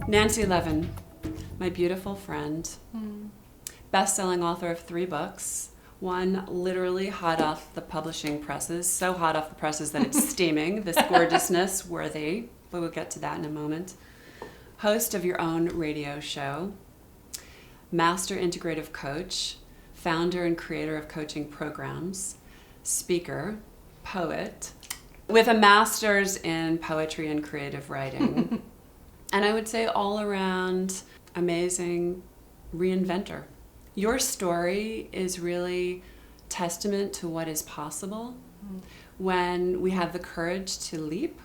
Nancy Levin, my beautiful friend, best-selling author of 3 books, one literally hot off the publishing presses, so hot off the presses that it's steaming, this gorgeousness worthy, but we'll get to that in a moment. Host of your own radio show, master integrative coach, founder and creator of coaching programs, speaker, poet, with a master's in poetry and creative writing. And I would say all around amazing reinventor. Your story is really testament to what is possible when we have the courage to leap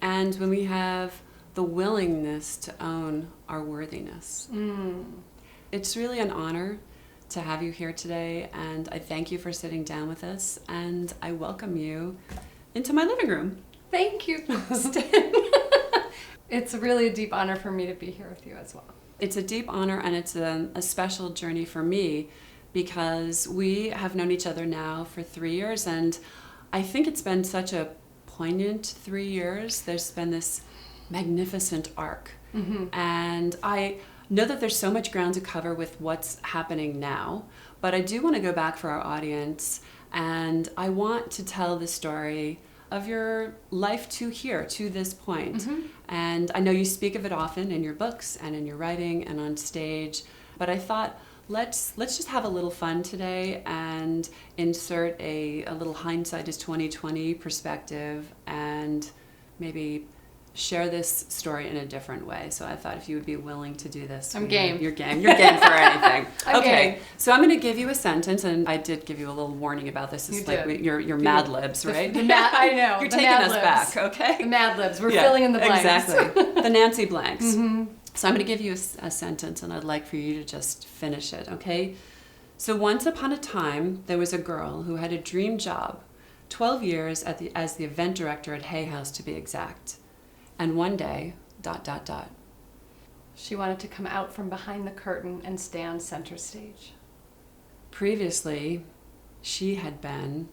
and when we have the willingness to own our worthiness. It's really an honor to have you here today, and I thank you for sitting down with us, and I welcome you into my living room. Thank you, Kristen. It's really a deep honor for me to be here with you as well. It's a deep honor, and it's a special journey for me because we have known each other now for 3 years, and I think it's been such a poignant 3 years. There's been this magnificent arc, and I know that there's so much ground to cover with what's happening now, but I do want to go back for our audience, and I want to tell the story of your life to here, to this point. And I know you speak of it often in your books and in your writing and on stage, but I thought let's just have a little fun today and insert a little hindsight is 2020 perspective and maybe share this story in a different way. So I thought if you would be willing to do this. I'm game. You're game. You're game for anything. Okay. Game. So I'm going to give you a sentence, and I did give you a little warning about this. It's like your Mad Libs, right? I know. You're taking us back, okay? The Mad Libs. We're filling in the blanks. Exactly. The Nancy blanks. So I'm going to give you a sentence, and I'd like for you to just finish it, okay? So once upon a time, there was a girl who had a dream job, 12 years as the event director at Hay House, to be exact. And one day, ... She wanted to come out from behind the curtain and stand center stage. Previously, she had been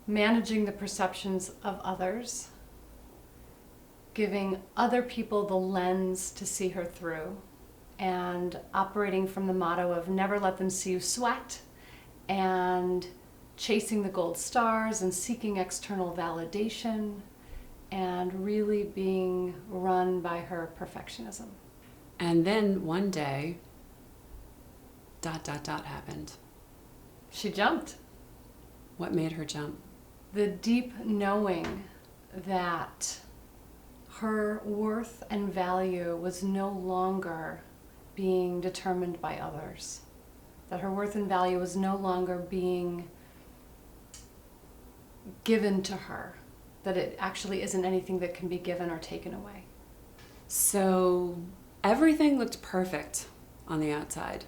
managing the perceptions of others, giving other people the lens to see her through, and operating from the motto of never let them see you sweat, and chasing the gold stars and seeking external validation, and really being run by her perfectionism. And then one day, ... happened. She jumped. What made her jump? The deep knowing that her worth and value was no longer being determined by others. That her worth and value was no longer being given to her. That it actually isn't anything that can be given or taken away. So everything looked perfect on the outside.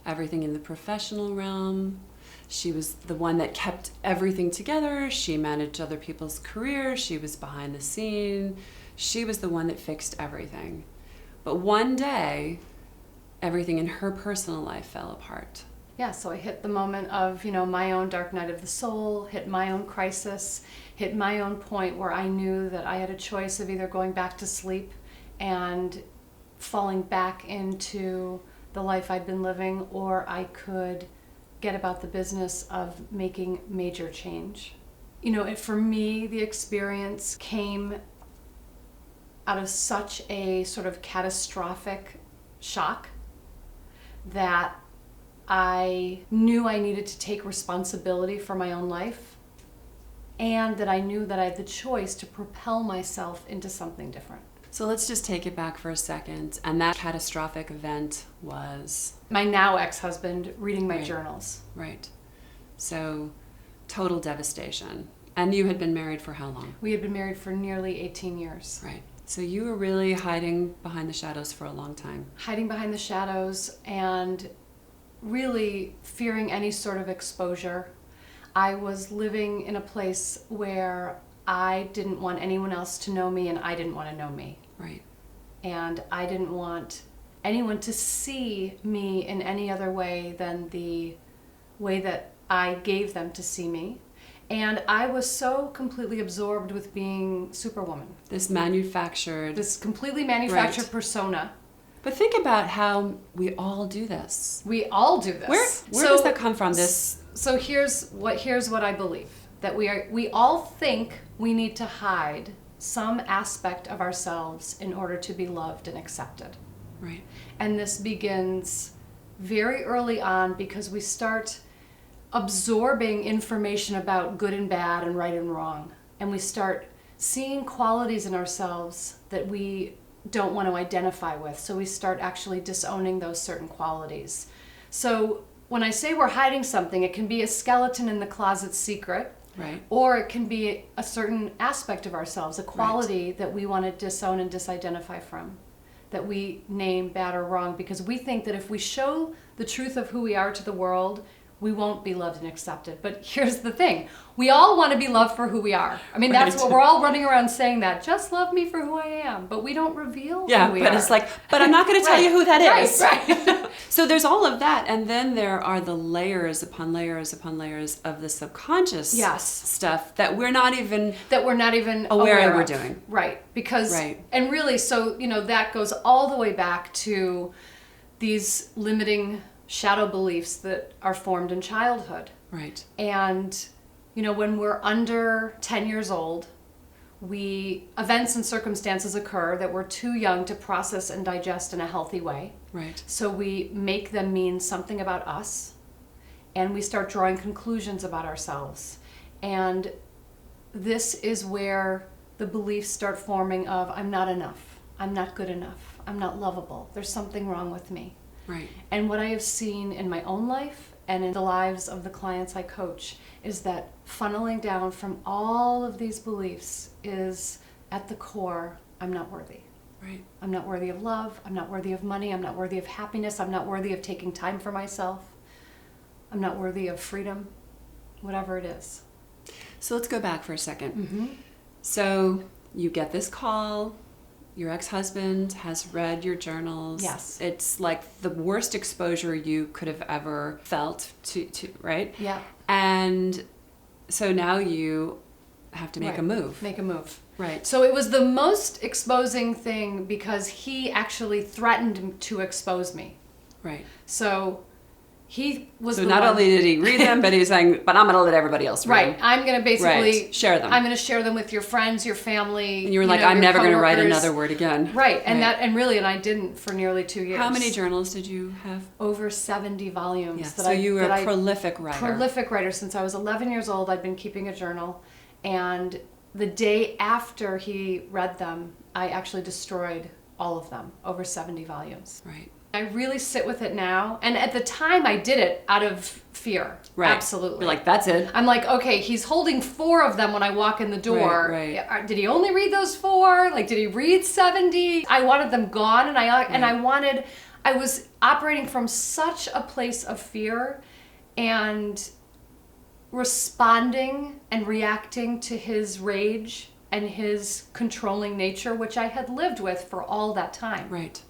Everything in the professional realm. She was the one that kept everything together. She managed other people's careers. She was behind the scene. She was the one that fixed everything. But one day, everything in her personal life fell apart. Yeah, so I hit the moment of, my own dark night of the soul, hit my own crisis, hit my own point where I knew that I had a choice of either going back to sleep and falling back into the life I'd been living, or I could get about the business of making major change. For me, the experience came out of such a sort of catastrophic shock that I knew I needed to take responsibility for my own life, and that I knew that I had the choice to propel myself into something different. So let's just take it back for a second. And that catastrophic event was? My now ex-husband reading my journals. Right. So total devastation. And you had been married for how long? We had been married for nearly 18 years. Right. So you were really hiding behind the shadows for a long time. Hiding behind the shadows and really fearing any sort of exposure. I was living in a place where I didn't want anyone else to know me, and I didn't want to know me. Right. And I didn't want anyone to see me in any other way than the way that I gave them to see me. And I was so completely absorbed with being Superwoman. This completely manufactured persona. But think about how we all do this. We all do this. Where does that come from? So here's what I believe. That we all think we need to hide some aspect of ourselves in order to be loved and accepted. Right. And this begins very early on because we start absorbing information about good and bad and right and wrong. And we start seeing qualities in ourselves that we don't want to identify with. So we start actually disowning those certain qualities. So when I say we're hiding something, it can be a skeleton in the closet secret. Right. Or it can be a certain aspect of ourselves, a quality that we want to disown and disidentify from, that we name bad or wrong, because we think that if we show the truth of who we are to the world, we won't be loved and accepted. But here's the thing. We all want to be loved for who we are. I mean, that's what we're all running around saying, that just love me for who I am. But we don't reveal who we are. Yeah, but it's like, but I'm not going to tell you who that is. Right. So there's all of that. And then there are the layers upon layers upon layers of the subconscious stuff that we're not even aware we're doing. Right. Because, and really, so, that goes all the way back to these limiting shadow beliefs that are formed in childhood. Right. And, when we're under 10 years old, events and circumstances occur that we're too young to process and digest in a healthy way. Right. So we make them mean something about us, and we start drawing conclusions about ourselves. And this is where the beliefs start forming of, I'm not enough, I'm not good enough, I'm not lovable, there's something wrong with me. Right. And what I have seen in my own life and in the lives of the clients I coach is that funneling down from all of these beliefs is, at the core, I'm not worthy. Right. I'm not worthy of love. I'm not worthy of money. I'm not worthy of happiness. I'm not worthy of taking time for myself. I'm not worthy of freedom, whatever it is. So let's go back for a second. Mm-hmm. So you get this call. Your ex-husband has read your journals. Yes. It's like the worst exposure you could have ever felt to right? Yeah. And so now you have to make a move. Make a move. Right. So it was the most exposing thing because he actually threatened to expose me. Right. So he was So not only did he read them, but he was saying, but I'm going to let everybody else read them. I'm going to basically share them. I'm going to share them with your friends, your family. And you were like, I'm never going to write another word again. Right. And I didn't for nearly 2 years. How many journals did you have? Over 70 volumes. Yeah. So you were a prolific writer. Prolific writer. Since I was 11 years old, I'd been keeping a journal. And the day after he read them, I actually destroyed all of them, over 70 volumes. Right. I really sit with it now. And at the time, I did it out of fear. Right. Absolutely. You're like, that's it. I'm like, okay, he's holding 4 of them when I walk in the door. Right. Did he only read those 4? Like, did he read 70? I wanted them gone, and I was operating from such a place of fear and responding and reacting to his rage and his controlling nature, which I had lived with for all that time. Right.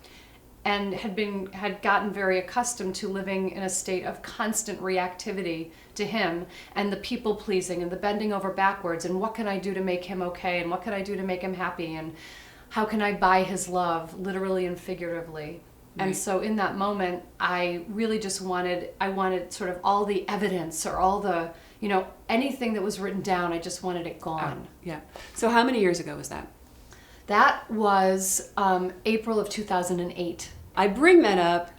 And had gotten very accustomed to living in a state of constant reactivity to him, and the people pleasing and the bending over backwards, and what can I do to make him okay, and what can I do to make him happy, and how can I buy his love, literally and figuratively. Right. And so in that moment, I really just wanted sort of all the evidence or all the, anything that was written down, I just wanted it gone. Yeah. So how many years ago was that? That was April of 2008. I bring that up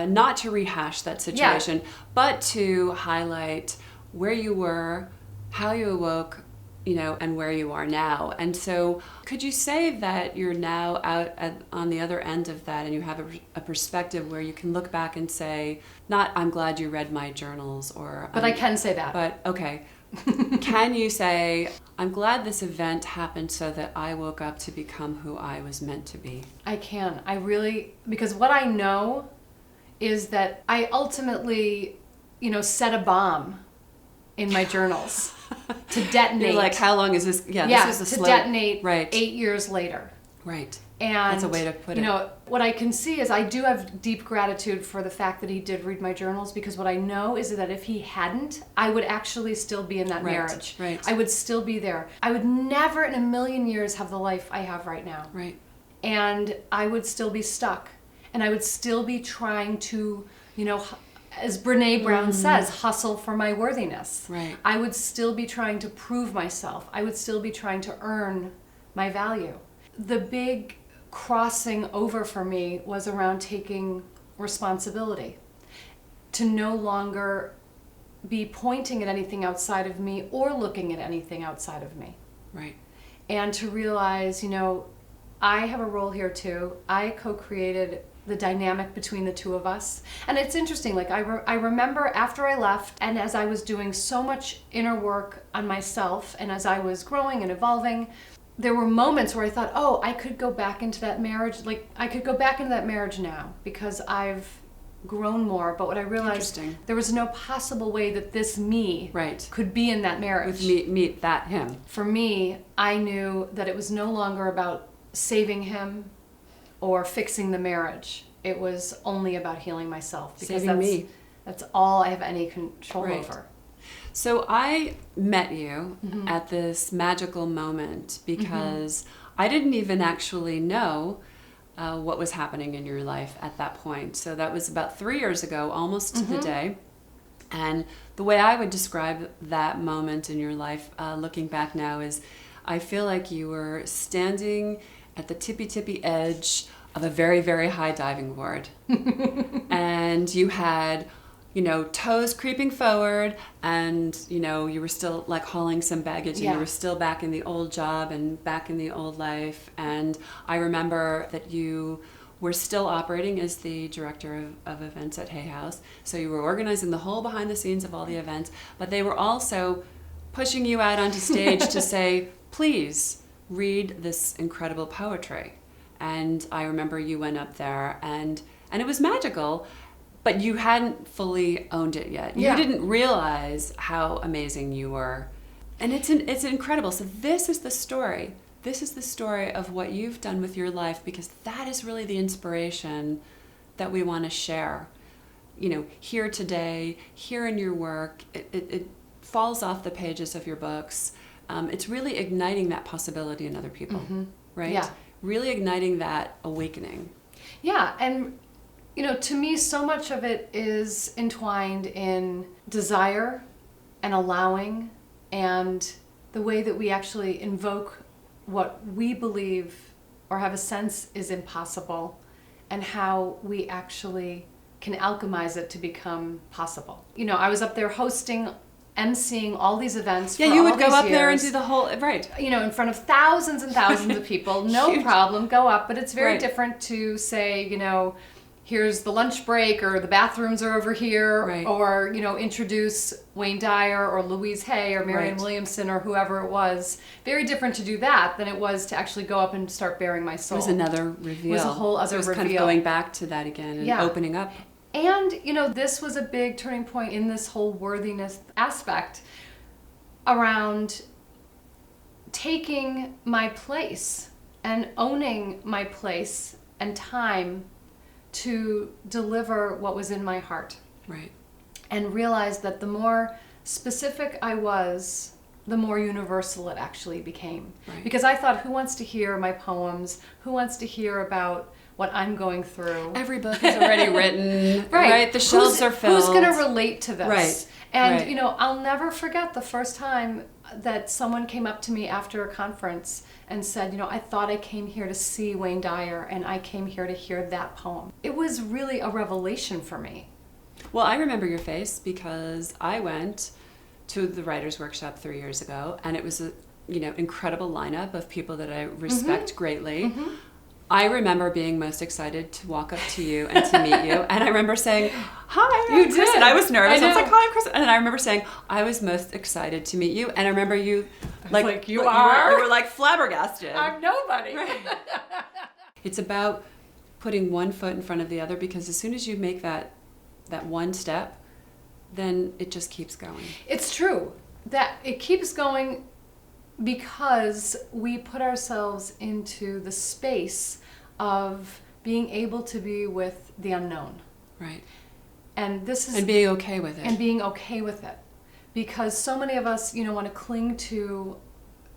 not to rehash that situation, but to highlight where you were, how you awoke, and where you are now. And so could you say that you're now out on the other end of that and you have a perspective where you can look back and say, not, I'm glad you read my journals, or... But I can say that. But, okay. Can you say, I'm glad this event happened so that I woke up to become who I was meant to be? I can. I really, because what I know is that I ultimately, set a bomb in my journals to detonate. You're like, how long is this? Yeah, this is a to detonate 8 years later. Right. And, that's a way to put it. You know, what I can see is I do have deep gratitude for the fact that he did read my journals, because what I know is that if he hadn't, I would actually still be in that marriage. Right. I would still be there. I would never in a million years have the life I have right now. Right. And I would still be stuck. And I would still be trying to, you know, as Brene Brown says, hustle for my worthiness. Right. I would still be trying to prove myself. I would still be trying to earn my value. The big crossing over for me was around taking responsibility, to no longer be pointing at anything outside of me or looking at anything outside of me. Right. And to realize, you know, I have a role here too. I co-created the dynamic between the two of us. And it's interesting, like I remember after I left, and as I was doing so much inner work on myself, and as I was growing and evolving, there were moments where I thought, oh, I could go back into that marriage. Like, I could go back into that marriage now because I've grown more. But what I realized, there was no possible way that this me could be in that marriage. With meet that him. For me, I knew that it was no longer about saving him or fixing the marriage. It was only about healing myself. Because Saving me. That's all I have any control over. So I met you at this magical moment because I didn't even actually know what was happening in your life at that point. So that was about 3 years ago, almost to the day. And the way I would describe that moment in your life, looking back now, is I feel like you were standing at the tippy edge of a very, very high diving board. And you had, you know, toes creeping forward, and, you know, you were still like hauling some baggage, and you were still back in the old job and back in the old life. And I remember that you were still operating as the director of events at Hay House. So you were organizing the whole behind the scenes of all the events, but they were also pushing you out onto stage to say, please read this incredible poetry. And I remember you went up there, and it was magical. But you hadn't fully owned it yet. You didn't realize how amazing you were. And it's incredible. So this is the story. This is the story of what you've done with your life, because that is really the inspiration that we want to share. You know, here today, here in your work, it falls off the pages of your books. It's really igniting that possibility in other people, right? Yeah. Really igniting that awakening. Yeah, and you know, to me, so much of it is entwined in desire and allowing, and the way that we actually invoke what we believe or have a sense is impossible, and how we actually can alchemize it to become possible. You know, I was up there hosting, emceeing all these events. Yeah, you would go up there and do the whole, you know, in front of thousands and thousands of people. No problem, go up. But it's very different to say, you know, here's the lunch break, or the bathrooms are over here, or, you know, introduce Wayne Dyer or Louise Hay or Marianne Williamson or whoever it was. Very different to do that than it was to actually go up and start bearing my soul. It was another reveal. It was a whole other reveal. Kind of going back to that again and opening up. And, you know, this was a big turning point in this whole worthiness aspect around taking my place and owning my place and time to deliver what was in my heart. Right. And realize that the more specific I was, the more universal it actually became. Right. Because I thought, who wants to hear my poems? Who wants to hear about what I'm going through? Every book is already written, right? The shelves are filled. Who's going to relate to this? Right. And, you know, I'll never forget the first time that someone came up to me after a conference and said, you know, I thought I came here to see Wayne Dyer, and I came here to hear that poem. It was really a revelation for me. Well, I remember your face because I went to the writer's workshop 3 years ago, and it was a, you know, incredible lineup of people that I respect greatly. I remember being most excited to walk up to you and to meet you. And I remember saying, hi, I'm Kristen. I was nervous. I was like, hi, I'm Kristen. And I remember saying, I was most excited to meet you. And I remember you, like you were like flabbergasted. I'm nobody. Right. It's about putting one foot in front of the other, because as soon as you make that one step, then it just keeps going. It's true that it keeps going because we put ourselves into the space of being able to be with the unknown. Right. And this is... And being okay with it. And being okay with it. Because so many of us, want to cling to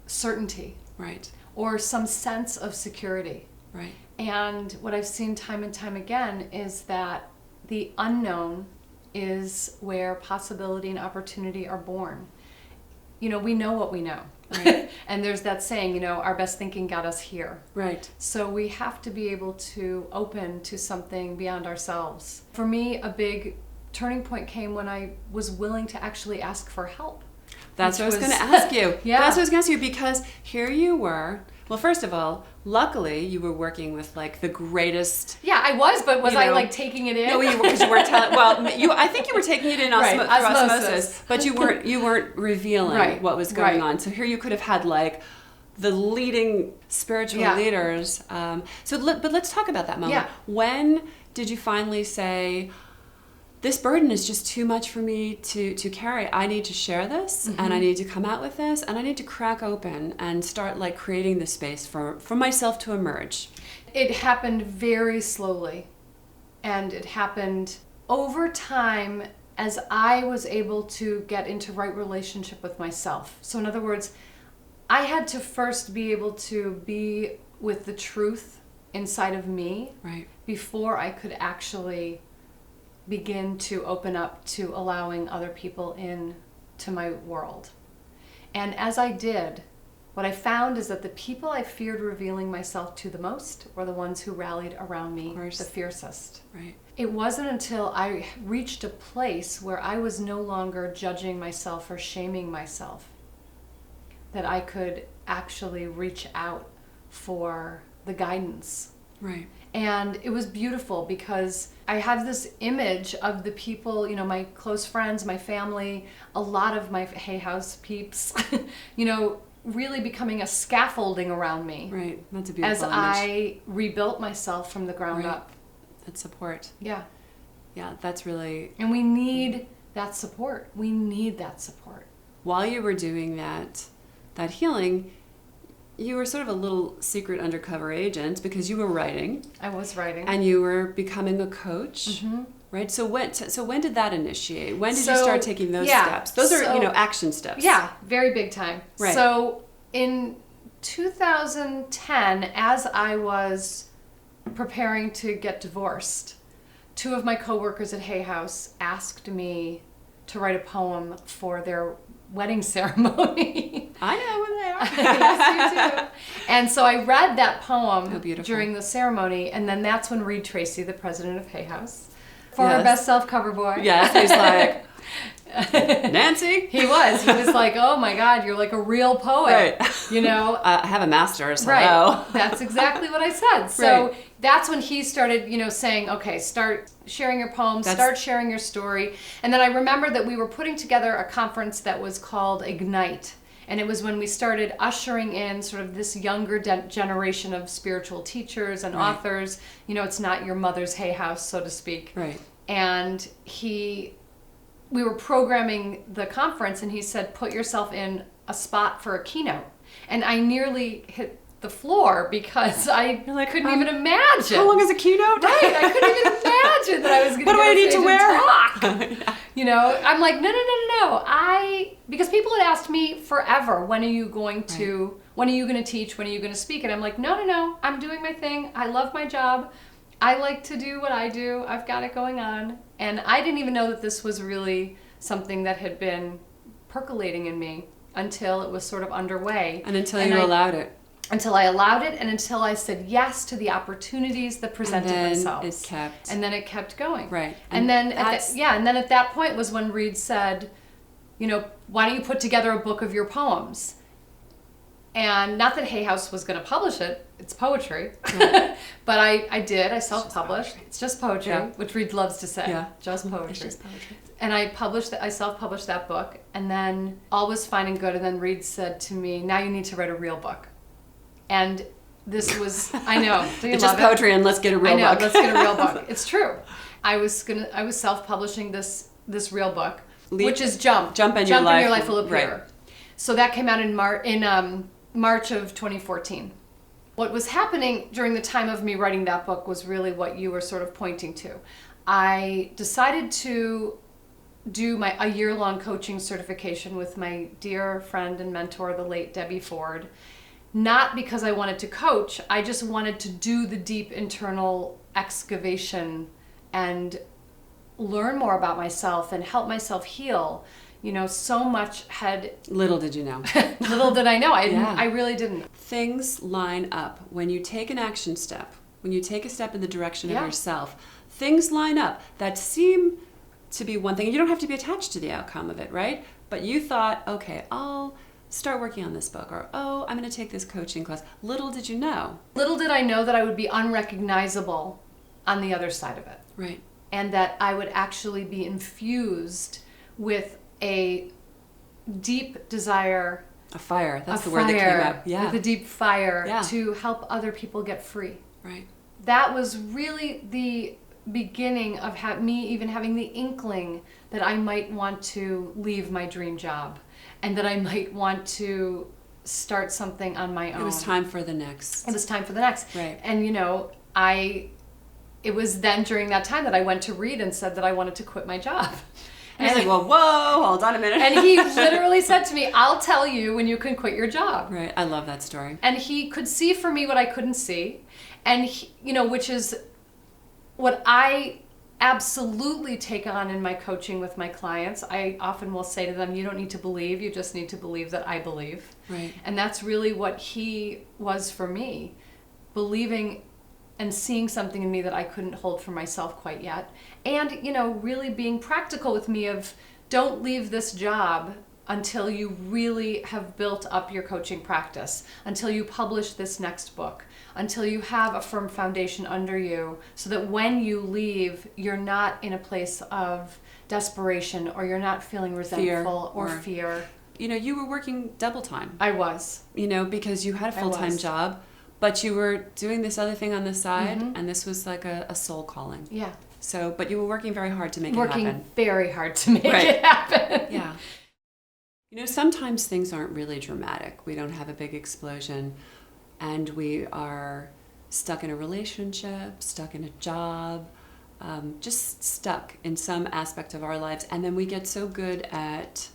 certainty. Right. Or some sense of security. Right. And what I've seen time and time again is that the unknown is where possibility and opportunity are born. We know what we know. Right? And there's that saying, our best thinking got us here. Right. So we have to be able to open to something beyond ourselves. For me, a big turning point came when I was willing to actually ask for help. That's what I was going to ask you. Yeah. That's what I was going to ask you, because here you were. Well, first of all, luckily you were working with the greatest. Yeah, I was, but was I taking it in? No, you were, because you weren't telling. Well, I think you were taking it in right. through osmosis, but you weren't revealing what was going on. So here you could have had the leading spiritual leaders. But let's talk about that moment. Yeah. When did you finally say, this burden is just too much for me to carry. I need to share this, and I need to come out with this, and I need to crack open and start creating the space for myself to emerge? It happened very slowly, and it happened over time as I was able to get into right relationship with myself. So in other words, I had to first be able to be with the truth inside of me, right, before I could actually begin to open up to allowing other people in to my world. And as I did, what I found is that the people I feared revealing myself to the most were the ones who rallied around me the fiercest. Right. It wasn't until I reached a place where I was no longer judging myself or shaming myself that I could actually reach out for the guidance. Right. And it was beautiful because I had this image of the people, my close friends, my family, a lot of my Hay House peeps, really becoming a scaffolding around me. Right. That's a beautiful image. I rebuilt myself from the ground up. That support. Yeah. Yeah, that's really... And we need that support. We need that support. While you were doing that healing, you were sort of a little secret undercover agent because you were writing. I was writing. And you were becoming a coach, right? So when did that initiate? When did you start taking those steps? Those are, action steps. Yeah, very big time. Right. So in 2010, as I was preparing to get divorced, two of my coworkers at Hay House asked me to write a poem for their wedding ceremony. I know where they are. Yes, you do. And so I read that poem during the ceremony, and then that's when Reed Tracy, the president of Hay House, former best self-cover boy. Yes, he's like, Nancy? He was like, oh my God, you're like a real poet. Right. I have a master's, right. Hello. That's exactly what I said. So that's when he started, saying, okay, start sharing your poems, start sharing your story. And then I remember that we were putting together a conference that was called Ignite. And it was when we started ushering in sort of this younger generation of spiritual teachers and authors. It's not your mother's Hay House, so to speak. Right. And we were programming the conference, and he said, put yourself in a spot for a keynote. And I nearly hit the floor because I couldn't even imagine. How long is a keynote? Right. I couldn't even imagine that I was going to What do I need to wear? Talk. I'm like, no. Because people had asked me forever, when are you going to teach? When are you going to speak? And I'm like, no. I'm doing my thing. I love my job. I like to do what I do. I've got it going on. And I didn't even know that this was really something that had been percolating in me until it was sort of underway. And until you allowed it. Until I allowed it, and until I said yes to the opportunities that presented themselves. And then it kept going. Right. And then at that point was when Reed said, why don't you put together a book of your poems? And not that Hay House was going to publish it. It's poetry. Yeah. But I did. I self-published. It's just poetry, which Reed loves to say. Yeah. Just poetry. It's just poetry. And I self-published that book. And then all was fine and good. And then Reed said to me, now you need to write a real book. And this was, I know. Do you it's love just poetry and let's get a real book. I know, let's get a real book. It's true. I was self-publishing this real book, which is Jump in Your Life Will Appear. Right. So that came out in March of 2014. What was happening during the time of me writing that book was really what you were sort of pointing to. I decided to do a year-long coaching certification with my dear friend and mentor, the late Debbie Ford. Not because I wanted to coach, I just wanted to do the deep internal excavation and learn more about myself and help myself heal. So much had... Little did you know. Little did I know. I really didn't. Things line up. When you take an action step, when you take a step in the direction of yourself, things line up that seem to be one thing. You don't have to be attached to the outcome of it, right? But you thought, okay, I'll start working on this book, or, oh, I'm going to take this coaching class. Little did you know. Little did I know that I would be unrecognizable on the other side of it. Right. And that I would actually be infused with a deep desire. A fire. That's the word that came up. Yeah. With a deep fire to help other people get free. Right. That was really the beginning of me even having the inkling that I might want to leave my dream job and that I might want to start something on my own. It was time for the next. It was time for the next. Right. And it was then during that time that I went to Reed and said that I wanted to quit my job. And he's like, well, whoa, hold on a minute. And he literally said to me, I'll tell you when you can quit your job. Right. I love that story. And he could see for me what I couldn't see. And, which is what I absolutely take on in my coaching with my clients. I often will say to them, you don't need to believe, you just need to believe that I believe. Right. And that's really what he was for me, believing and seeing something in me that I couldn't hold for myself quite yet. And, really being practical with me of don't leave this job until you really have built up your coaching practice, until you publish this next book, until you have a firm foundation under you, so that when you leave, you're not in a place of desperation or you're not feeling resentful or fear. You were working double time. I was. Because you had a full-time job, but you were doing this other thing on the side, and this was like a soul calling. Yeah. So, but you were working very hard to make it happen. Working very hard to make it happen. Yeah. Sometimes things aren't really dramatic. We don't have a big explosion, and we are stuck in a relationship, stuck in a job, just stuck in some aspect of our lives. And then we get so good at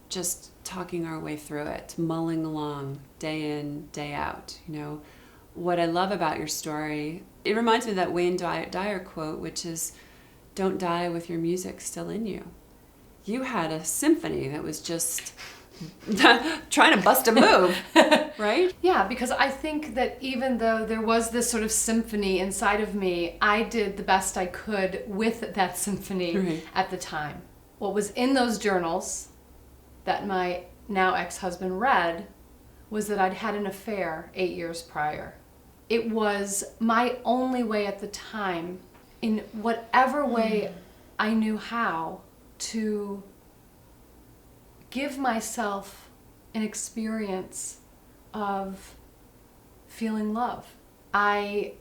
just talking our way through it, mulling along day in, day out. What I love about your story, it reminds me of that Wayne Dyer quote, which is, don't die with your music still in you. You had a symphony that was just trying to bust a move, right? Yeah, because I think that even though there was this sort of symphony inside of me, I did the best I could with that symphony at the time. What was in those journals that my now ex-husband read was that I'd had an affair 8 years prior. It was my only way at the time, in whatever way I knew how, to give myself an experience of feeling love. I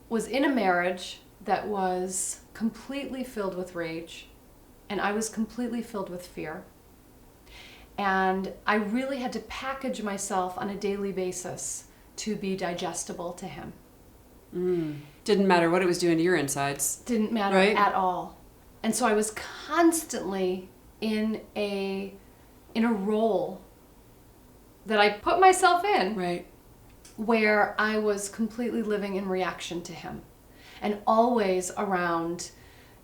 was in a marriage that was completely filled with rage, and I was completely filled with fear. And I really had to package myself on a daily basis to be digestible to him. Didn't matter what it was doing to your insides. Didn't matter at all. And so I was constantly in a role that I put myself in, where I was completely living in reaction to him, and always around,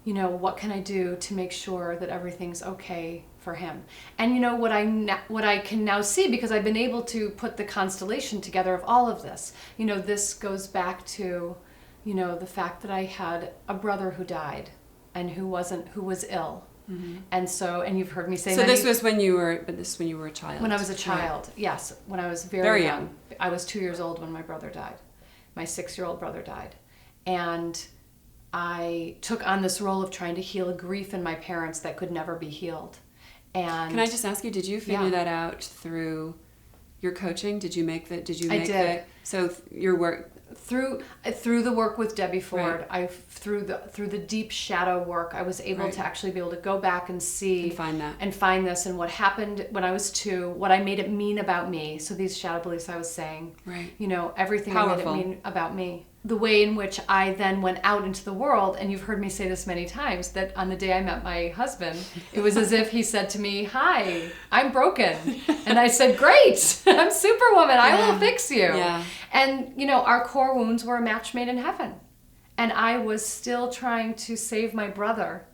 what can I do to make sure that everything's okay for him? And what I can now see, because I've been able to put the constellation together of all of this. This goes back to, the fact that I had a brother who died and who was ill. And you've heard me say so this was when you were a child. When I was a child, yes, when I was very young. I was 2 years old when my brother died. My 6-year-old brother died. And I took on this role of trying to heal a grief in my parents that could never be healed. And can I just ask you, did you figure that out through your coaching? Did you make I did. So your work, through the work with Debbie Ford, through the deep shadow work, I was able to actually be able to go back and see and find this and what happened when I was 2, what I made it mean about me. So these shadow beliefs I was saying, everything Powerful. I made it mean about me. The way in which I then went out into the world, and you've heard me say this many times, that on the day I met my husband, it was as if he said to me, "Hi, I'm broken." And I said, "Great, I'm Superwoman, I will fix you." Yeah. And, our core wounds were a match made in heaven. And I was still trying to save my brother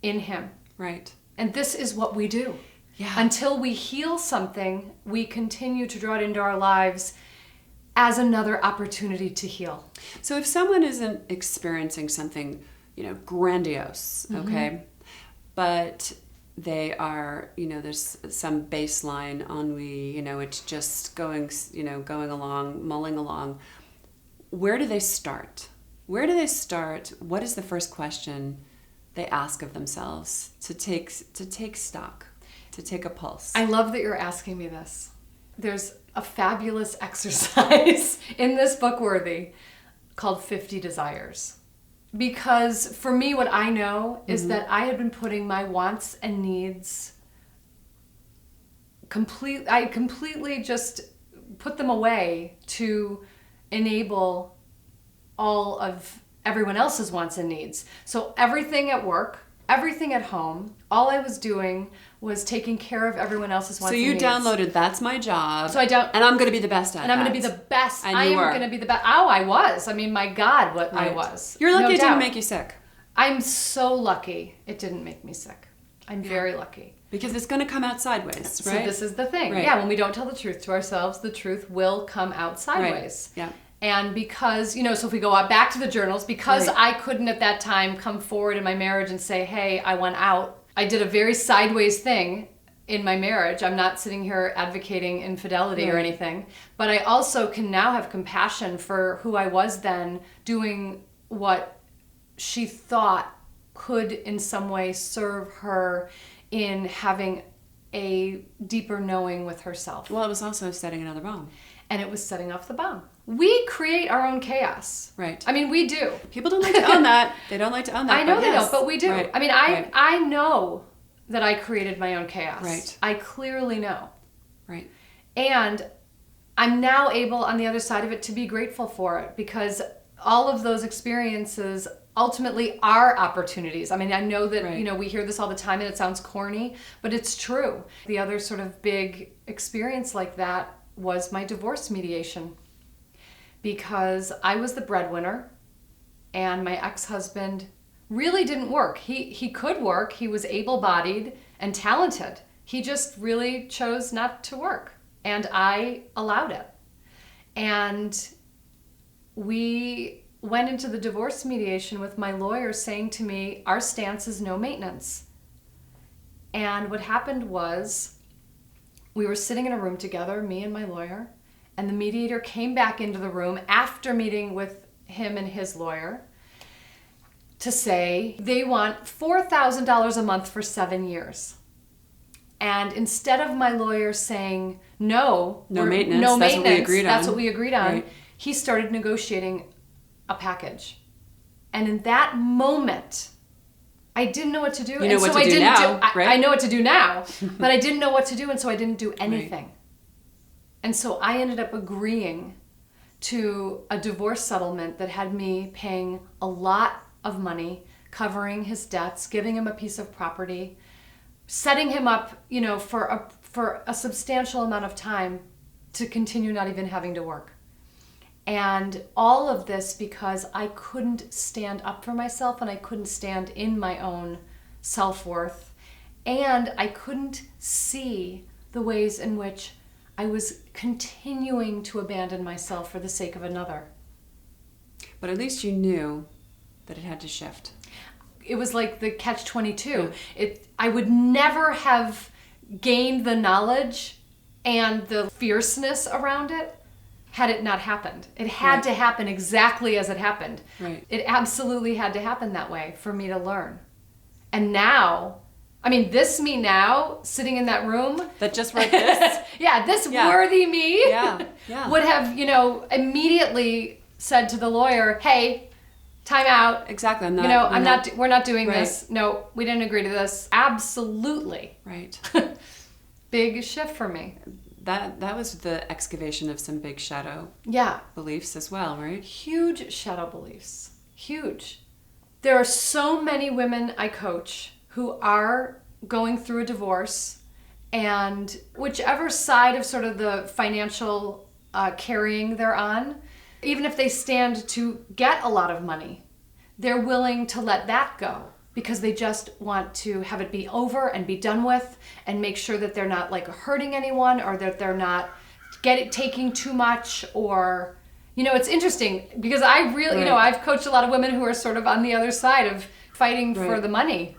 in him. Right. And this is what we do. Yeah. Until we heal something, we continue to draw it into our lives as another opportunity to heal. So if someone isn't experiencing something, grandiose, okay, but they are, there's some baseline ennui, it's just going along, mulling along. Where do they start? What is the first question they ask of themselves to take stock, to take a pulse? I love that you're asking me this. There's a fabulous exercise in this book, Worthy, called 50 Desires. Because for me, what I know is that I had been putting my wants and needs I completely just put them away to enable all of everyone else's wants and needs. So everything at work, everything at home, all I was doing was taking care of everyone else's wants and needs. So you downloaded, that's my job. So I don't, and I'm going to be the best at it. And I'm going to be the best. And I you am were. going to be the best. Oh, I was. I mean, my God, what Right. I was. You're lucky No it didn't doubt. make you sick. I'm so lucky it didn't make me sick. I'm very lucky. Because it's going to come out sideways, right? So this is the thing. Right. Yeah, when we don't tell the truth to ourselves, the truth will come out sideways. Right. Yeah. And because, so if we go back to the journals, because Right. I couldn't at that time come forward in my marriage and say, hey, I went out. I did a very sideways thing in my marriage. I'm not sitting here advocating infidelity or anything. But I also can now have compassion for who I was then, doing what she thought could in some way serve her in having a deeper knowing with herself. Well, it was also setting another bomb. And it was setting off the bomb. We create our own chaos. Right. I mean, we do. People don't like to own that. They don't like to own that. I know but they yes. don't, but we do. Right. I mean, I know that I created my own chaos. Right. I clearly know. Right. And I'm now able, on the other side of it, to be grateful for it, because all of those experiences ultimately are opportunities. I mean, I know that, Right. We hear this all the time and it sounds corny, but it's true. The other sort of big experience like that was my divorce mediation, because I was the breadwinner and my ex-husband really didn't work. He could work. He was able-bodied and talented. He just really chose not to work, and I allowed it. And we went into the divorce mediation with my lawyer saying to me, our stance is no maintenance. And what happened was, we were sitting in a room together, me and my lawyer, and the mediator came back into the room after meeting with him and his lawyer to say they want $4,000 a month for 7 years. And instead of my lawyer saying, no maintenance, no that's maintenance, what we agreed that's on. what we agreed on, Right. he started negotiating a package. And in that moment, I didn't know what to do. You know what to do now, right? I know what to do now, but I didn't know what to do, and so I didn't do anything. Right. And so I ended up agreeing to a divorce settlement that had me paying a lot of money, covering his debts, giving him a piece of property, setting him up, for a substantial amount of time to continue not even having to work. And all of this because I couldn't stand up for myself, and I couldn't stand in my own self-worth, and I couldn't see the ways in which I was continuing to abandon myself for the sake of another. But at least you knew that it had to shift. It was like the catch-22. I would never have gained the knowledge and the fierceness around it had it not happened. It had to happen exactly as it happened. Right. It absolutely had to happen that way for me to learn. And now, this me now, sitting in that room. That just wrote this? This worthy me Yeah. would have, immediately said to the lawyer, hey, time out. Exactly. We're not doing right. this. No, we didn't agree to this. Absolutely. Right. Big shift for me. That was the excavation of some big shadow beliefs as well, right? Huge shadow beliefs. Huge. There are so many women I coach who are going through a divorce, and whichever side of sort of the financial carrying they're on, even if they stand to get a lot of money, they're willing to let that go because they just want to have it be over and be done with and make sure that they're not like hurting anyone or that they're not taking too much or, it's interesting because I really, I've coached a lot of women who are sort of on the other side of fighting for the money,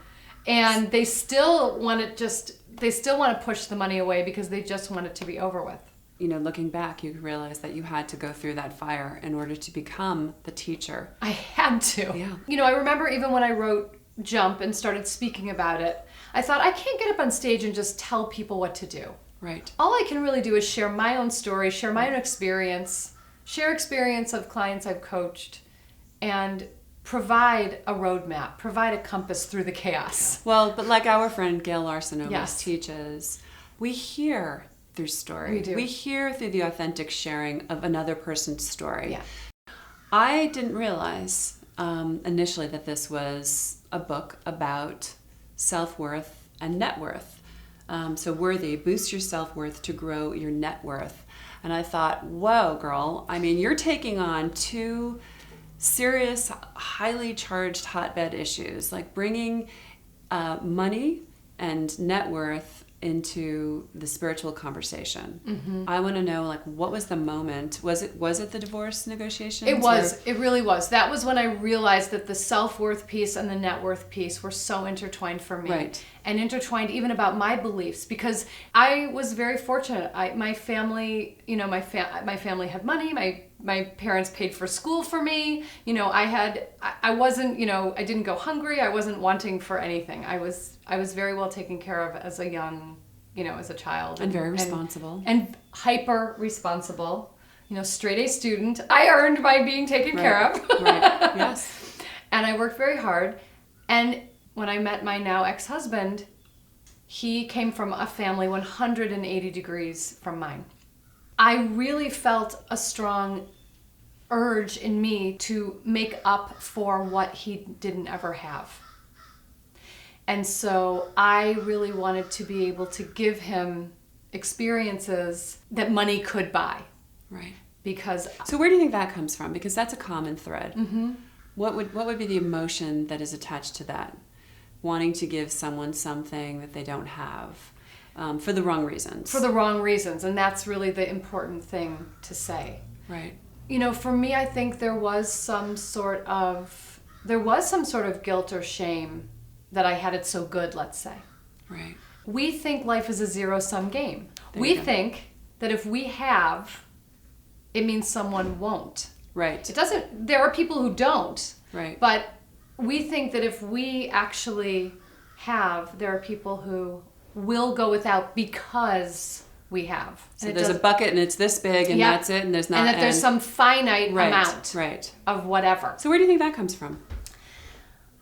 and they still want to push the money away because they just want it to be over with. Looking back, you realize that you had to go through that fire in order to become the teacher. I had to. Yeah. I remember even when I wrote Jump and started speaking about it, I thought I can't get up on stage and just tell people what to do. Right. All I can really do is share my own story, share my own experience, share experience of clients I've coached, and provide a roadmap, provide a compass through the chaos. Well, but like our friend Gail Larson always teaches, we hear through story. We do. We hear through the authentic sharing of another person's story. Yeah. I didn't realize initially that this was a book about self-worth and net worth. So Worthy, boost your self-worth to grow your net worth. And I thought, whoa, girl, you're taking on two serious, highly charged hotbed issues, like bringing money and net worth into the spiritual conversation. Mm-hmm. I want to know, what was the moment? Was it the divorce negotiations? It was. It really was. That was when I realized that the self-worth piece and the net worth piece were so intertwined for me. Right. And intertwined even about my beliefs, because I was very fortunate. My family, my family had money. My parents paid for school for me. I wasn't, I didn't go hungry. I wasn't wanting for anything. I was very well taken care of as a young, as a child. And very responsible. And hyper responsible. Straight A student. I earned by being taken care of. Right. Yes. And I worked very hard. And when I met my now ex-husband, he came from a family 180 degrees from mine. I really felt a strong urge in me to make up for what he didn't ever have. And so I really wanted to be able to give him experiences that money could buy. Right. So where do you think that comes from? Because that's a common thread. Mm-hmm. What would be the emotion that is attached to that? Wanting to give someone something that they don't have. For the wrong reasons. For the wrong reasons, and that's really the important thing to say. Right. For me, I think there was some sort of guilt or shame that I had it so good, let's say. Right. We think life is a zero-sum game. We think that if we have, it means someone won't. Right. It doesn't. There are people who don't. Right. But we think that if we actually have, there are people who will go without because we have. So there's a bucket and it's this big and that's it, and there's not. And that there's some finite amount right. of whatever. So where do you think that comes from?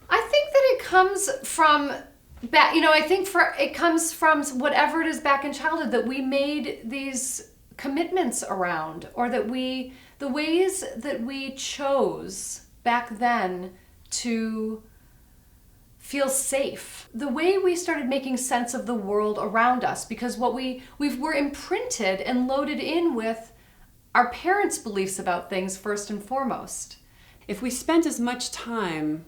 I think that it comes from back. It comes from whatever it is back in childhood that we made these commitments around, or that the ways that we chose back then to feel safe, the way we started making sense of the world around us, because what we were imprinted and loaded in with our parents' beliefs about things first and foremost. If we spent as much time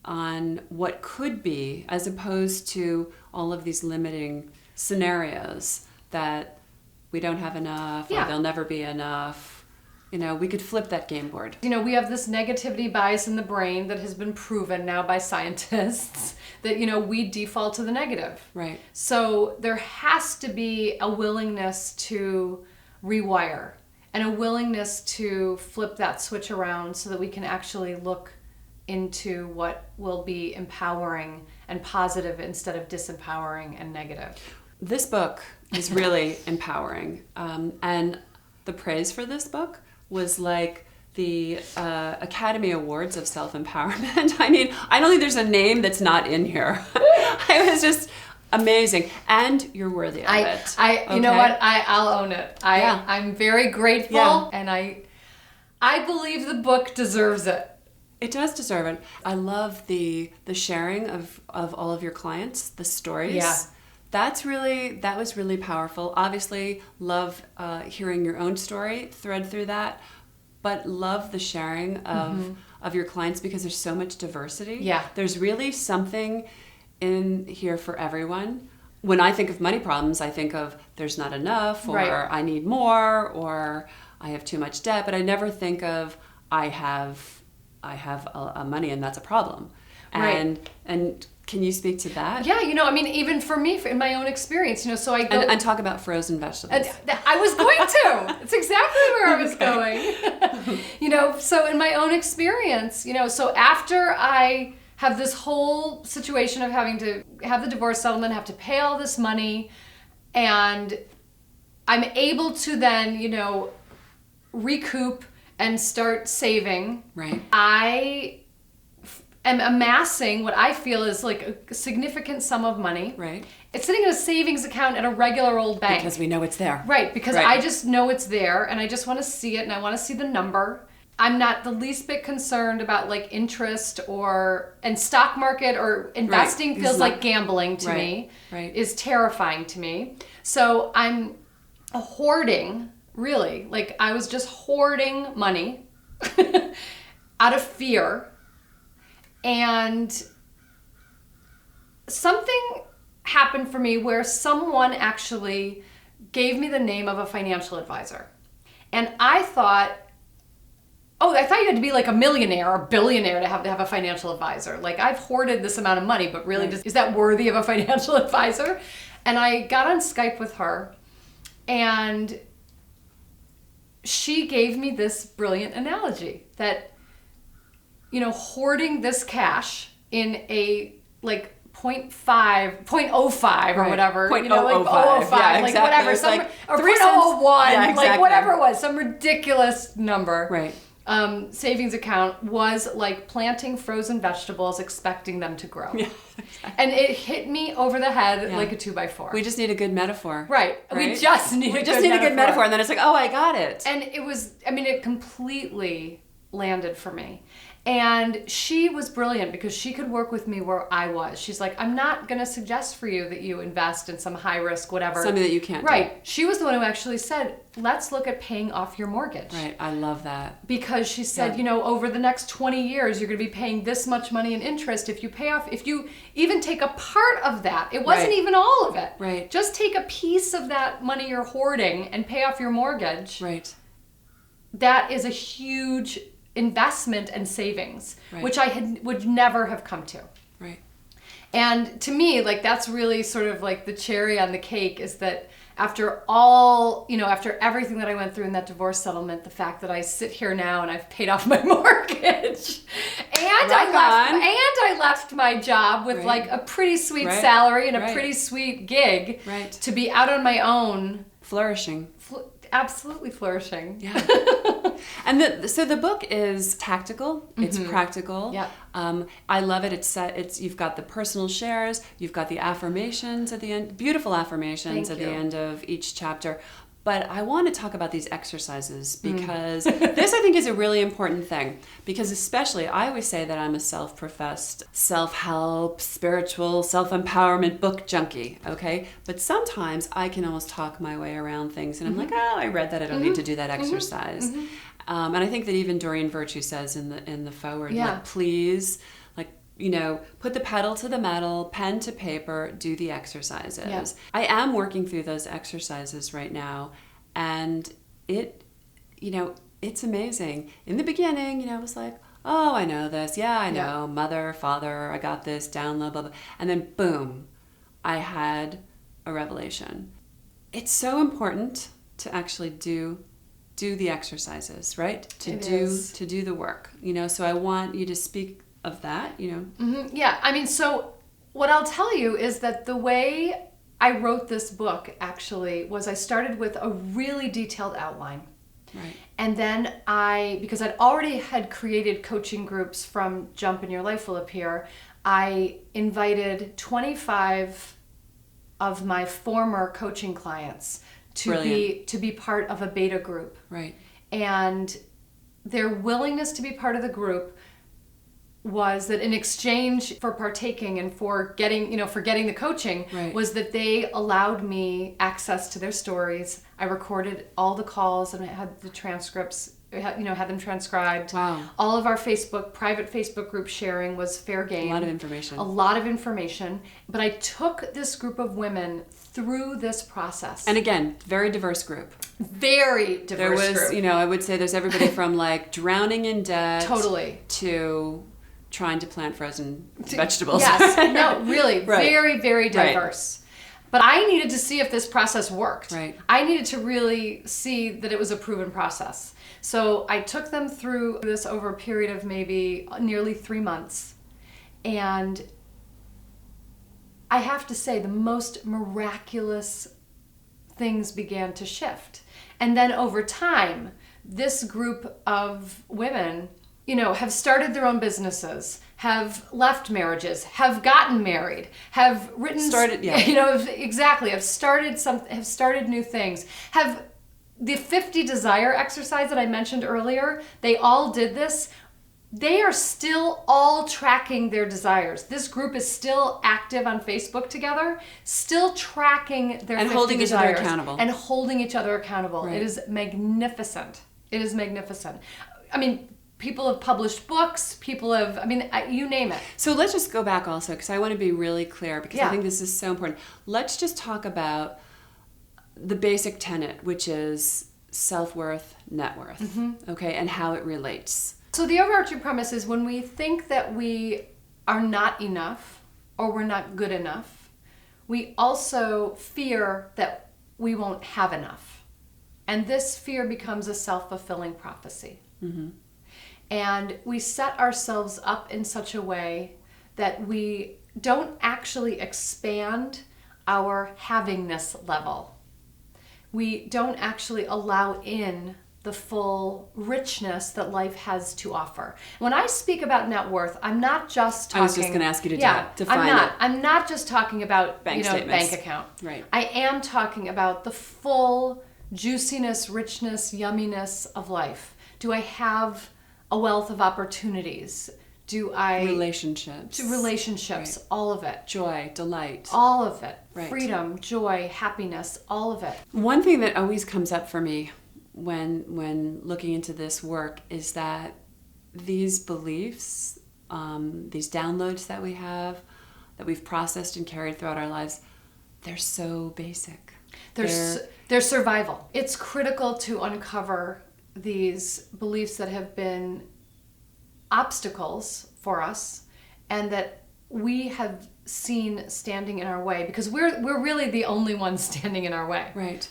on what could be as opposed to all of these limiting scenarios that we don't have enough or there'll never be enough, we could flip that game board. We have this negativity bias in the brain that has been proven now by scientists that, we default to the negative. Right. So there has to be a willingness to rewire and a willingness to flip that switch around so that we can actually look into what will be empowering and positive instead of disempowering and negative. This book is really empowering. And the praise for this book was like the Academy Awards of Self-Empowerment. I mean, I don't think there's a name that's not in here. It was just amazing. And you're worthy of it. You know what? I'll own it. I'm very grateful, and I believe the book deserves it. It does deserve it. I love the sharing of all of your clients, the stories. Yeah. That was really powerful. Obviously, love hearing your own story, thread through that, but love the sharing of your clients because there's so much diversity. Yeah. There's really something in here for everyone. When I think of money problems, I think of there's not enough, or I need more, or I have too much debt, but I never think of I have a money and that's a problem. And can you speak to that? Yeah, I mean, even for me, in my own experience, so I go... And talk about frozen vegetables. I was going to. It's exactly where I was going. So in my own experience, so after I have this whole situation of having to have the divorce settlement, have to pay all this money, and I'm able to then, recoup and start saving. Right. I am amassing what I feel is like a significant sum of money. Right. It's sitting in a savings account at a regular old bank. Because we know it's there. Right, because I just know it's there and I just want to see it and I want to see the number. I'm not the least bit concerned about like interest and stock market or investing feels like gambling to me. Right. Is terrifying to me. So I'm hoarding, really. Like I was just hoarding money out of fear. And something happened for me where someone actually gave me the name of a financial advisor. And I thought you had to be like a millionaire or billionaire to have a financial advisor. Like I've hoarded this amount of money, but really is that worthy of a financial advisor? And I got on Skype with her and she gave me this brilliant analogy that, hoarding this cash in a like 0.05 or whatever, 0.005, like exactly. whatever, It's like or 3 0.001, cents. Exactly. like whatever it was, some ridiculous number. Right. Savings account was like planting frozen vegetables, expecting them to grow. Yeah, exactly. And it hit me over the head like a 2x4. We just need a good metaphor. Right. We just need a good metaphor. And then it's like, oh, I got it. And it completely landed for me. And she was brilliant because she could work with me where I was. She's like, I'm not going to suggest for you that you invest in some high risk, whatever. Something that you can't do. Right. She was the one who actually said, let's look at paying off your mortgage. Right. I love that. Because she said, over the next 20 years, you're going to be paying this much money in interest. If you even take a part of that, it wasn't even all of it. Right. Just take a piece of that money you're hoarding and pay off your mortgage. Right. That is a huge investment and savings, which I would never have come to. Right. And to me, like that's really sort of like the cherry on the cake is that after all, after everything that I went through in that divorce settlement, the fact that I sit here now and I've paid off my mortgage and I left my job with like a pretty sweet salary and a pretty sweet gig to be out on my own. Flourishing. Absolutely flourishing. Yeah. And so the book is tactical. It's practical. Yeah. I love it. You've got the personal shares. You've got the affirmations at the end. Beautiful affirmations at the end of each chapter. But I want to talk about these exercises because this I think is a really important thing. Because especially, I always say that I'm a self-professed self-help, spiritual, self-empowerment book junkie, okay? But sometimes I can almost talk my way around things and I'm like, oh, I read that, I don't need to do that exercise. And I think that even Doreen Virtue says in the foreword, like, please, put the pedal to the metal, pen to paper, do the exercises. Yeah. I am working through those exercises right now, and it's amazing. In the beginning, I was like, oh, I know this. Yeah, I know. Mother, father, I got this, down low, blah, blah. And then boom, I had a revelation. It's so important to actually do the exercises, right? To do the work. So I want you to speak of that, Yeah, I mean, so what I'll tell you is that the way I wrote this book actually was I started with a really detailed outline. Right. And then because I'd already had created coaching groups from Jump and Your Life Will Appear, I invited 25 of my former coaching clients to be part of a beta group. Right. And their willingness to be part of the group was that in exchange for partaking and for getting the coaching, right. was that they allowed me access to their stories. I recorded all the calls and I had the transcripts, had them transcribed. Wow. All of our private Facebook group sharing was fair game. A lot of information. A lot of information. But I took this group of women through this process. And again, very diverse group. Very diverse group. I would say there's everybody from like drowning in debt. Totally. To trying to plant frozen vegetables. Yes, no, really, right. Very, very diverse. Right. But I needed to see if this process worked. Right. I needed to really see that it was a proven process. So I took them through this over a period of maybe nearly 3 months. And I have to say, the most miraculous things began to shift. And then over time, this group of women have started their own businesses, have left marriages, have gotten married, have written, have started new things, have the 50 desire exercise that I mentioned earlier. They all did this. They are still all tracking their desires. This group is still active on Facebook together, still tracking their 50 holding desires. Each other accountable. And holding each other accountable. Right. It is magnificent. It is magnificent. I mean, people have published books, you name it. So let's just go back also, because I want to be really clear, because Yeah. I think this is so important. Let's just talk about the basic tenet, which is self-worth, net worth, okay, and how it relates. So the overarching premise is when we think that we are not enough or we're not good enough, we also fear that we won't have enough. And this fear becomes a self-fulfilling prophecy. Mm-hmm. And we set ourselves up in such a way that we don't actually expand our havingness level. We don't actually allow in the full richness that life has to offer. When I speak about net worth, I'm not just talking... I was just going to ask you to define it. I'm not just talking about bank account. Right. I am talking about the full juiciness, richness, yumminess of life. Do I have a wealth of opportunities? Relationships, right. All of it. Joy, delight. All of it. Right. Freedom, joy, happiness, all of it. One thing that always comes up for me when looking into this work is that these beliefs, these downloads that we have, that we've processed and carried throughout our lives, they're so basic. They're survival. It's critical to uncover these beliefs that have been obstacles for us and that we have seen standing in our way, because we're really the only ones standing in our way. Right.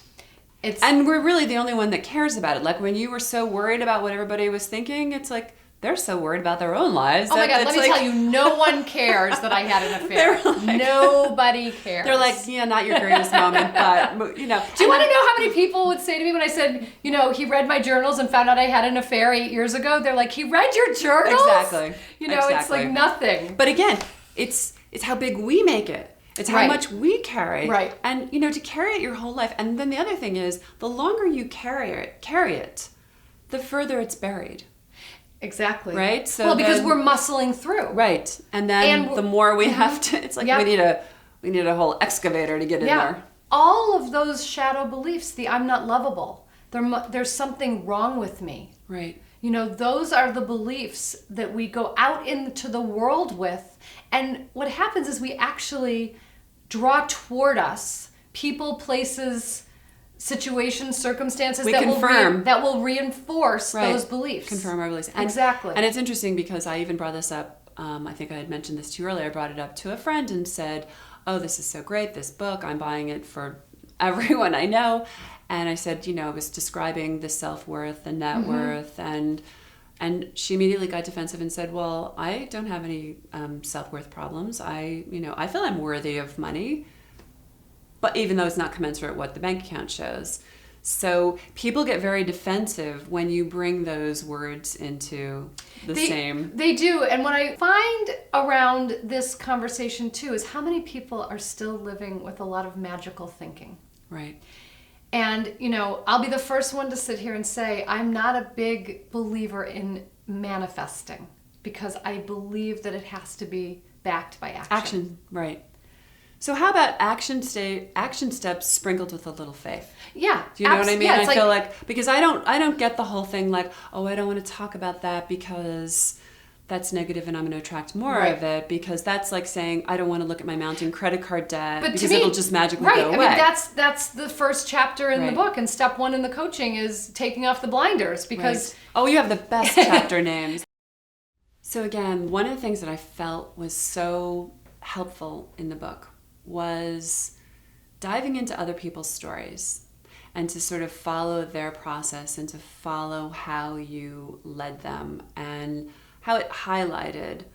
And we're really the only one that cares about it. Like when you were so worried about what everybody was thinking, it's like they're so worried about their own lives. Oh my God, let me tell you, no one cares that I had an affair. Nobody cares. They're like, yeah, not your greatest moment, but, Do you want to know how many people would say to me when I said, he read my journals and found out I had an affair 8 years ago? They're like, he read your journals? Exactly. It's like nothing. But again, it's how big we make it. It's how much we carry. Right. And, to carry it your whole life. And then the other thing is, the longer you carry it, the further it's buried. Exactly. Right? So because we're muscling through. Right. And then the more we have to, it's like we need a whole excavator to get in there. All of those shadow beliefs, the I'm not lovable, there's something wrong with me. Right. Those are the beliefs that we go out into the world with. And what happens is we actually draw toward us people, places, situations, circumstances that will reinforce those beliefs. Confirm our beliefs. Exactly. And it's interesting because I even brought this up, I think I had mentioned this to you earlier, I brought it up to a friend and said, oh, this is so great, this book, I'm buying it for everyone I know. And I said, I was describing the self-worth, the net worth, and she immediately got defensive and said, well, I don't have any self-worth problems. I feel I'm worthy of money, but even though it's not commensurate with what the bank account shows. So people get very defensive when you bring those words into the same. They do. And what I find around this conversation too is how many people are still living with a lot of magical thinking. Right. And, I'll be the first one to sit here and say I'm not a big believer in manifesting because I believe that it has to be backed by action. Action, right. So how about action steps sprinkled with a little faith? Yeah. Do you know what I mean? Yeah, I feel like because I don't get the whole thing like, oh, I don't want to talk about that because that's negative and I'm going to attract more of it, because that's like saying I don't want to look at my mounting credit card debt because it'll just magically go away. I mean, that's the first chapter in the book, and step 1 in the coaching is taking off the blinders because Oh, you have the best chapter names. So again, one of the things that I felt was so helpful in the book was diving into other people's stories and to sort of follow their process and to follow how you led them and how it highlighted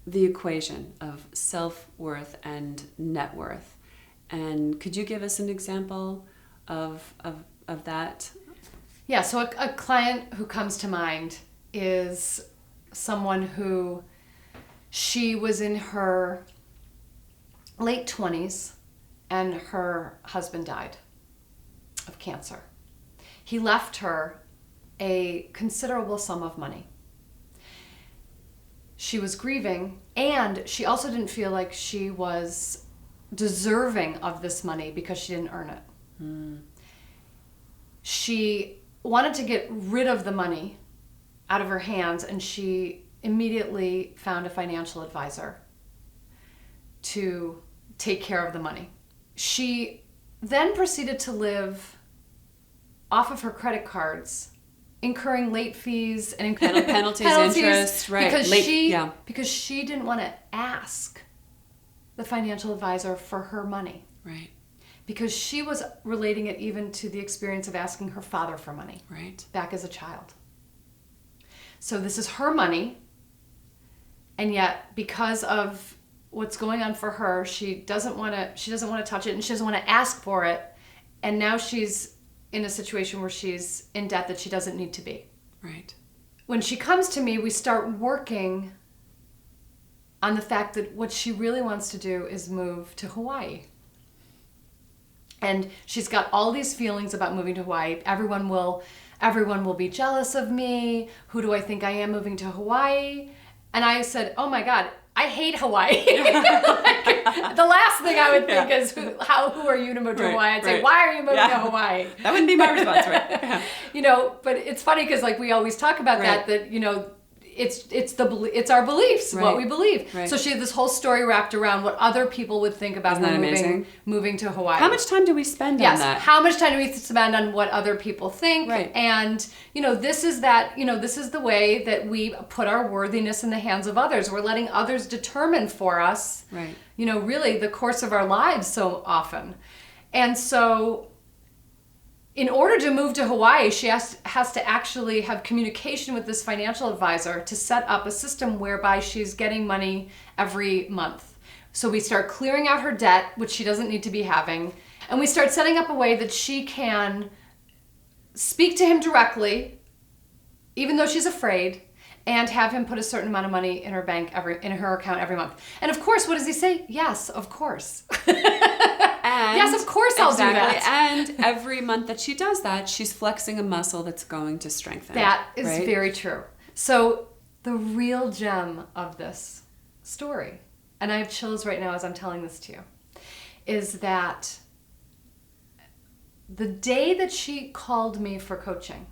the equation of self-worth and net worth. And could you give us an example of that? Yeah, so a client who comes to mind is someone who she was in her late 20s and her husband died of cancer. He left her a considerable sum of money. She was grieving, and she also didn't feel like she was deserving of this money because she didn't earn it. She wanted to get rid of the money out of her hands, and she immediately found a financial advisor to take care of the money. She then proceeded to live off of her credit cards, incurring late fees and penalties, interest, right? Because she didn't want to ask the financial advisor for her money, right? Because she was relating it even to the experience of asking her father for money, right, back as a child. So this is her money, and yet because of what's going on for her, she doesn't want to touch it, and she doesn't want to ask for it, and now she's in a situation where she's in debt that she doesn't need to be. Right. When she comes to me, we start working on the fact that what she really wants to do is move to Hawaii. And she's got all these feelings about moving to Hawaii. Everyone will be jealous of me. Who do I think I am moving to Hawaii? And I said, oh my God, I hate Hawaii. The last thing I would think is, who are you to move to Hawaii? I'd say, why are you moving to Hawaii? That wouldn't be my response, right? But it's funny because we always talk about that it's our beliefs, what we believe. Right. So she had this whole story wrapped around what other people would think about her moving to Hawaii. How much time do we spend on that? How much time do we spend on what other people think? Right. And this is the way that we put our worthiness in the hands of others. We're letting others determine for us, right, really the course of our lives so often. And so in order to move to Hawaii, she has to actually have communication with this financial advisor to set up a system whereby she's getting money every month. So we start clearing out her debt, which she doesn't need to be having, and we start setting up a way that she can speak to him directly, even though she's afraid, and have him put a certain amount of money in her account every month. And of course, what does he say? Yes, of course. Yes, of course I'll do that. And every month that she does that, she's flexing a muscle that's going to strengthen. That is very true. So the real gem of this story, and I have chills right now as I'm telling this to you, is that the day that she called me for coaching,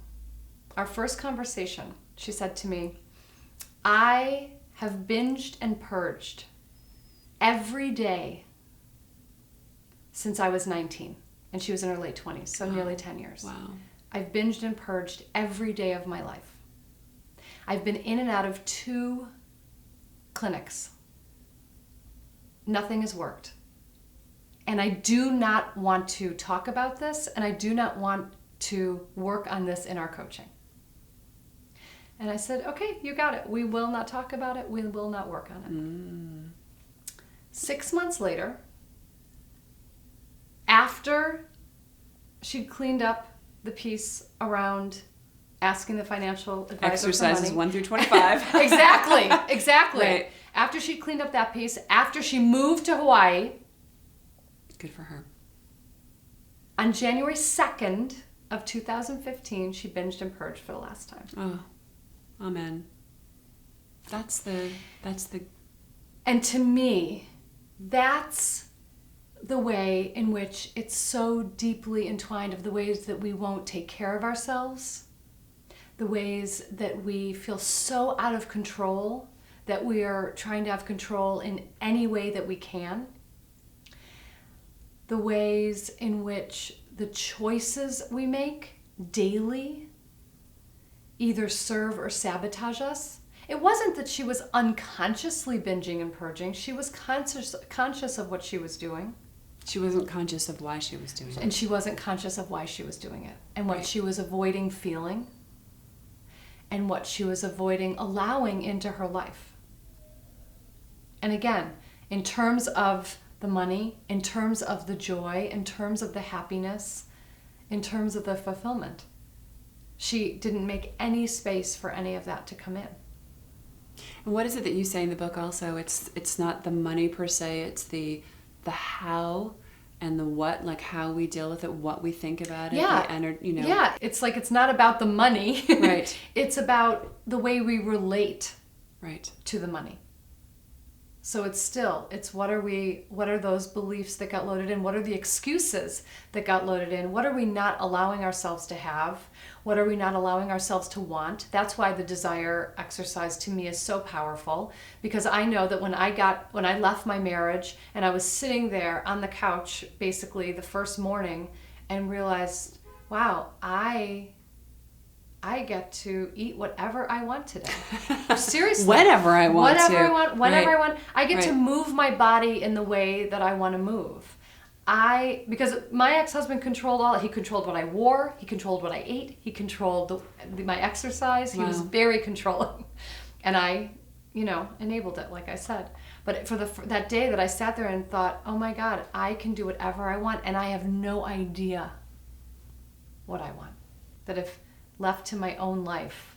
our first conversation, she said to me, I have binged and purged every day since I was 19, and she was in her late 20s, so nearly 10 years. Wow. I've binged and purged every day of my life. I've been in and out of 2 clinics. Nothing has worked. And I do not want to talk about this, and I do not want to work on this in our coaching. And I said, okay, you got it. We will not talk about it. We will not work on it. 6 months later, after she'd cleaned up the piece around asking the financial advisor Exercises for money. 1 through 25. Exactly. Right. After she cleaned up that piece, after she moved to Hawaii, Good for her. on January 2nd of 2015, she binged and purged for the last time. Oh, amen. That's the. And to me, that's the way in which it's so deeply entwined of the ways that we won't take care of ourselves, the ways that we feel so out of control that we are trying to have control in any way that we can, the ways in which the choices we make daily either serve or sabotage us. It wasn't that she was unconsciously binging and purging. She was conscious of what she was doing. She wasn't conscious of why she was doing it. And she wasn't conscious of why she was doing it and what she was avoiding feeling and what she was avoiding allowing into her life. And again, in terms of the money, in terms of the joy, in terms of the happiness, in terms of the fulfillment, she didn't make any space for any of that to come in. And what is it that you say in the book also? It's not the money per se, it's the how and the what, like how we deal with it, what we think about it, Yeah, it's like it's not about the money. Right. It's about the way we relate Right. to the money. So it's what are those beliefs that got loaded in? What are the excuses that got loaded in? What are we not allowing ourselves to have? What are we not allowing ourselves to want? That's why the desire exercise to me is so powerful, because I know that when I left my marriage and I was sitting there on the couch basically the first morning and realized, wow, I get to eat whatever I want today. Seriously. Whatever I want Whatever to. I want, whenever Right. I want. I get to move my body in the way that I want to move. Because my ex-husband controlled all. He controlled what I wore. He controlled what I ate. He controlled my exercise. He was very controlling. And I, enabled it, like I said. But for that day that I sat there and thought, oh my God, I can do whatever I want, and I have no idea what I want. That if left to my own life,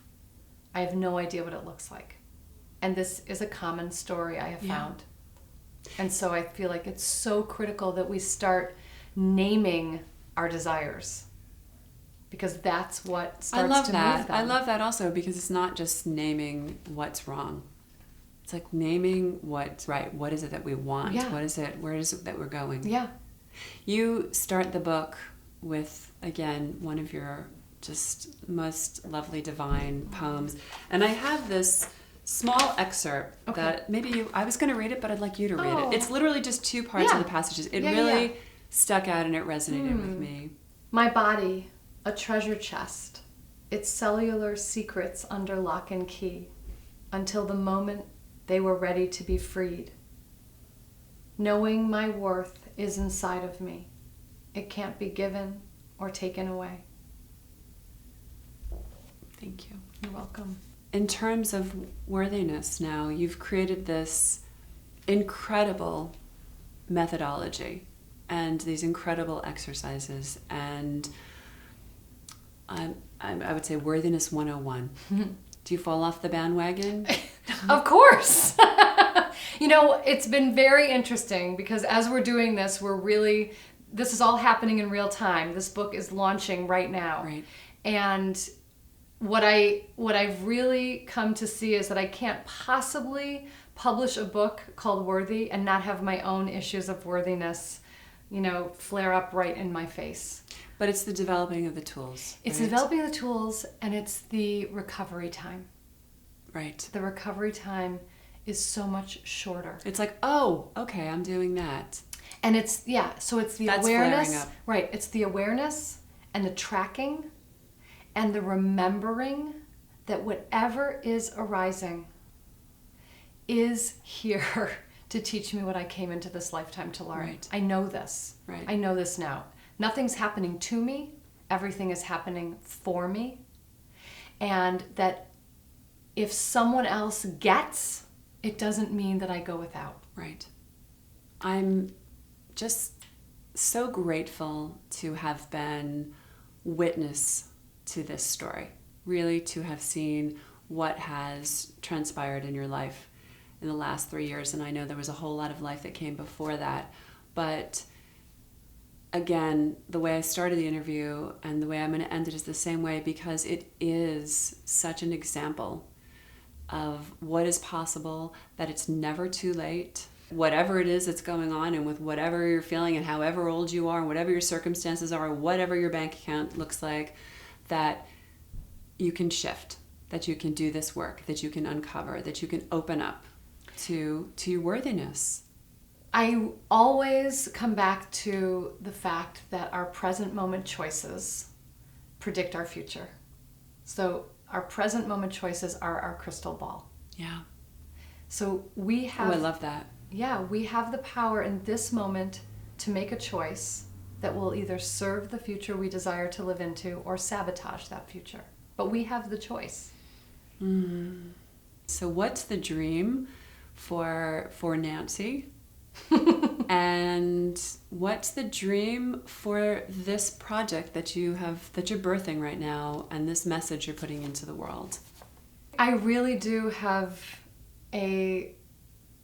I have no idea what it looks like. And this is a common story I have found. And so I feel like it's so critical that we start naming our desires, because that's what starts to move them. I love that also, because it's not just naming what's wrong. It's like naming what's right. What is it that we want? Yeah. What is it? Where is it that we're going? Yeah. You start the book with, again, one of your just most lovely divine poems. And I have this small excerpt that maybe I was going to read it, but I'd like you to read it. It's literally just 2 parts of the passages. It really stuck out and it resonated with me. My body, a treasure chest, its cellular secrets under lock and key, until the moment they were ready to be freed. Knowing my worth is inside of me. It can't be given or taken away. Thank you. You're welcome. In terms of worthiness now, you've created this incredible methodology and these incredible exercises, and I would say worthiness 101. Do you fall off the bandwagon? Of course. It's been very interesting, because as we're doing this, this is all happening in real time. This book is launching right now. Right. And what I've really come to see is that I can't possibly publish a book called Worthy and not have my own issues of worthiness, flare up right in my face. But it's the developing of the tools. It's right? developing the tools, and it's the recovery time. Right. The recovery time is so much shorter. It's like, oh, okay, I'm doing that. And so it's the That's awareness. flaring up. Right. It's the awareness and the tracking and the remembering that whatever is arising is here to teach me what I came into this lifetime to learn. Right. I know this. Right. I know this now. Nothing's happening to me. Everything is happening for me. And that if someone else gets, it doesn't mean that I go without. Right. I'm just so grateful to have been witness to this story, really to have seen what has transpired in your life in the last 3 years. And I know there was a whole lot of life that came before that. But again, the way I started the interview and the way I'm going to end it is the same way, because it is such an example of what is possible, that it's never too late. Whatever it is that's going on, and with whatever you're feeling and however old you are, whatever your circumstances are, whatever your bank account looks like, that you can shift, that you can do this work, that you can uncover, that you can open up to your worthiness. I always come back to the fact that our present moment choices predict our future. So our present moment choices are our crystal ball. Yeah. So we have... Oh, I love that. Yeah, we have the power in this moment to make a choice that will either serve the future we desire to live into or sabotage that future. But we have the choice. Mm. So what's the dream for Nancy? And what's the dream for this project that you're birthing right now, and this message you're putting into the world? I really do have a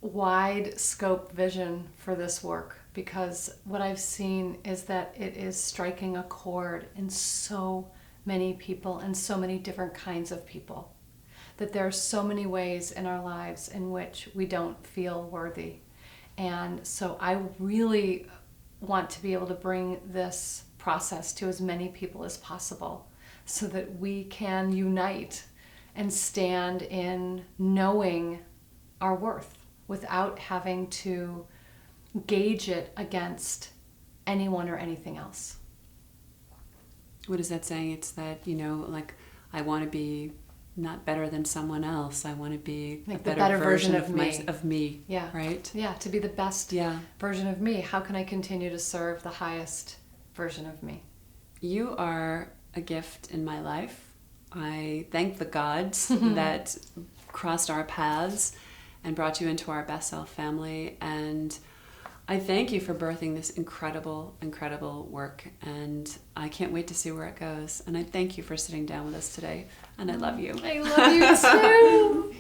wide scope vision for this work, because what I've seen is that it is striking a chord in so many people and so many different kinds of people, that there are so many ways in our lives in which we don't feel worthy. And so I really want to be able to bring this process to as many people as possible, so that we can unite and stand in knowing our worth without having to gauge it against anyone or anything else. What is that saying? It's that, like, I want to be not better than someone else. I want to be like a better version of me. Yeah. Right? Yeah, to be the best version of me. How can I continue to serve the highest version of me? You are a gift in my life. I thank the gods that crossed our paths and brought you into our Best Self family. And I thank you for birthing this incredible, incredible work. And I can't wait to see where it goes. And I thank you for sitting down with us today. And I love you. I love you too.